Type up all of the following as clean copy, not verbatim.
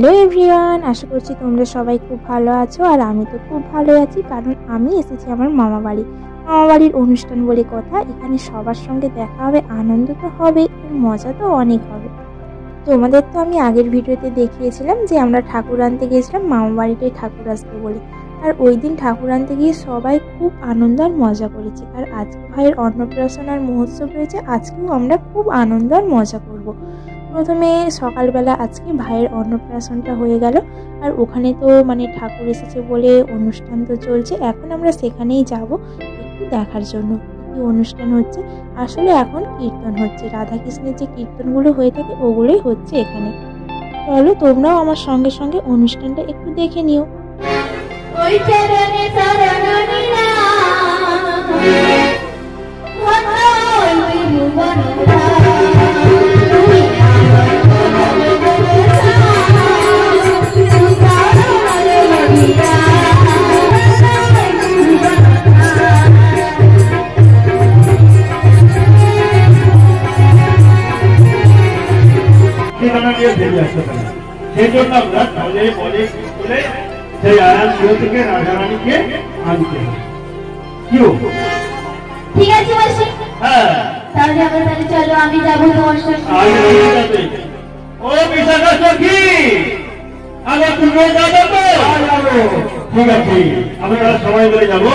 Hello everyone, আশা করছি তোমরা সবাই খুব ভালো আছো। আর আমি তো খুব ভালো আছি, কারণ আমি এসেছি আমার মামা বাড়ির অনুষ্ঠান বলে কথা। এখানে সবার সঙ্গে দেখা হবে, আনন্দ তো হবে, মজা তো অনেক হবে। তোমাদের তো আমি আগের ভিডিওতে দেখিয়েছিলাম যে আমরা ঠাকুর আনতে গিয়েছিলাম মামা বাড়িটাই ঠাকুর আসবে বলে। আর ওই দিন ঠাকুর আনতে গিয়ে সবাই খুব আনন্দ আর মজা করেছি। আর আজকে ভাইয়ের অন্নপ্রাশন আর মহোৎসব রয়েছে, আজকেও আমরা খুব আনন্দ আর মজা করব। প্রথমে সকালবেলা আজকে ভাইয়ের অন্নপ্রাশনটা হয়ে গেল, আর ওখানে তো ঠাকুর এসেছে বলে অনুষ্ঠান তো চলছে। এখন আমরা সেখানেই যাব একটু দেখার জন্য কি অনুষ্ঠান হচ্ছে। আসলে এখন কীর্তন হচ্ছে, রাধাকৃষ্ণের যে কীর্তনগুলো হয়ে থাকে ওগুলোই হচ্ছে এখানে। চলো তোমরাও আমার সঙ্গে সঙ্গে অনুষ্ঠানটা একটু দেখে নিও। ওই চরণে চরণ সেই জন্য আমরা বলে বলে বলে সেই আয়ান গৃহ থেকে রাধারানীকে আনতে ঠিক আছে মাসি। হ্যাঁ তাহলে আমরা চলো, আমি যাবো তোমার সাথে। ও বিশাখা সখী, আগে তুমি যাবে তো? ঠিক আছে, আমরা সবাই মিলে যাবো।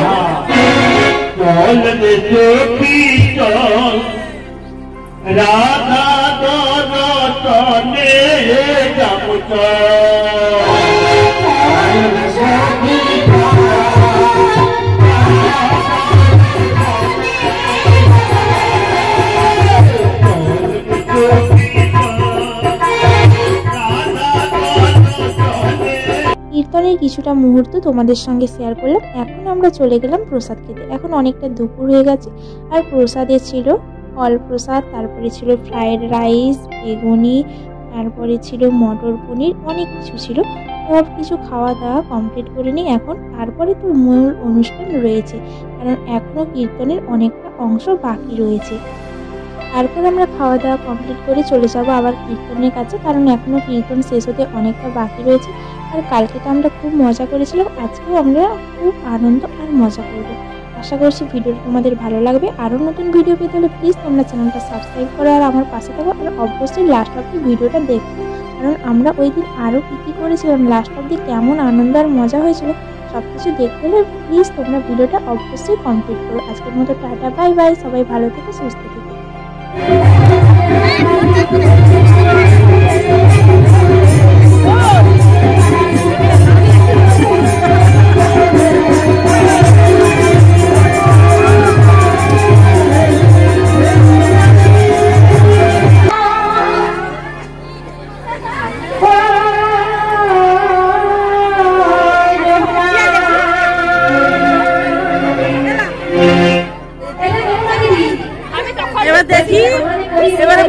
চল রে সখী চল, রাধা দরতনে যাবো কীর্তনের কিছুটা মুহূর্ত তোমাদের সঙ্গে শেয়ার করলাম। এখন আমরা চলে গেলাম প্রসাদ খেতে। এখন অনেকটা দুপুর হয়ে গেছে, আর প্রসাদে ছিল ফল প্রসাদ, তারপরে ছিল ফ্রায়েড রাইস, বেগুনি, তারপরে ছিল মটর পনির, অনেক কিছু ছিল। সব কিছু খাওয়া দাওয়া কমপ্লিট করে নিই এখন। তারপরে তো মূল অনুষ্ঠান রয়েছে, কারণ এখনও কীর্তনের অনেকটা অংশ বাকি রয়েছে। তারপর আমরা খাওয়া দাওয়া কমপ্লিট করে চলে যাব আবার কীর্তনের কাছে, কারণ এখনও কীর্তন শেষ হতে অনেকটা বাকি রয়েছে। আর কালকে তো আমরা খুব মজা করেছিলাম, আজকেও আমরা খুব আনন্দ আর মজা করব। আশা করছি ভিডিওটা তোমাদের ভালো লাগবে। আরও নতুন ভিডিও পেতে হলে প্লিজ তোমরা চ্যানেলটা সাবস্ক্রাইব করো আর আমার পাশে থাকো। আর অবশ্যই লাস্ট অব্দি ভিডিওটা দেখো, কারণ আমরা ওই দিন আরও কী করেছিলাম, লাস্ট অব্দি কেমন আনন্দ আর মজা হয়েছিল সব কিছু দেখতে হলে প্লিজ তোমরা ভিডিওটা অবশ্যই কমপ্লিট করো। আজকের মতো টাটা, বাই বাই, সবাই ভালো থেকো, সুস্থ থেকো। এবার দেখি এবার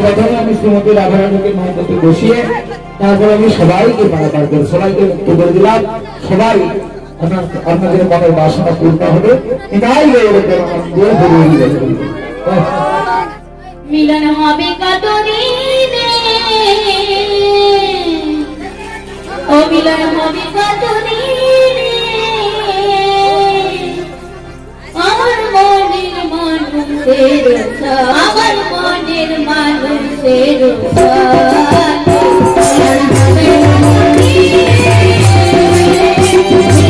প্রথমে আমি শ্রীমতী রাধারানীকে মহত্বকে বসিয়ে তারপর আমি সবাইকে পারাপার করে সবাইকে বলে দিলাম, সবাই আপনাদের মনের বাসনা পূর্ণ হবে। এটাই মিলন হবে কতদিনে, ও মিলন হবে কতদিনে, আমার মনের মানুষের আমার মনের মানুষের মিলন হবে কতদিনে।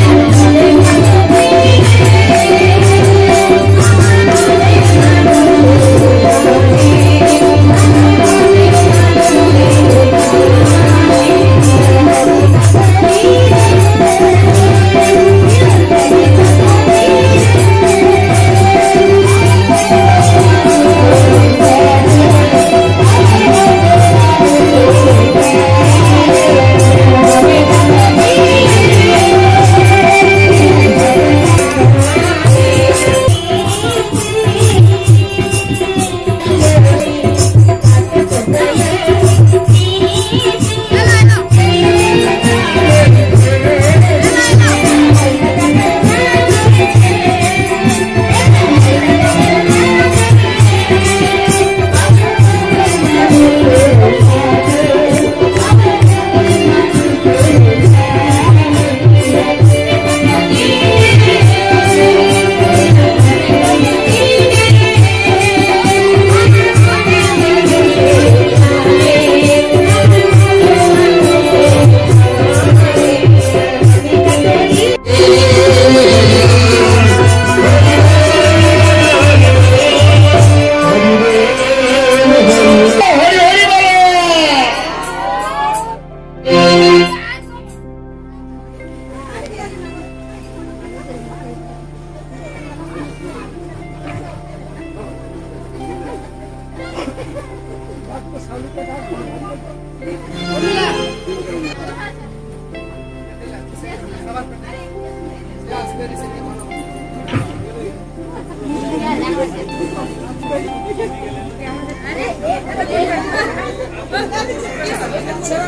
আচ্ছা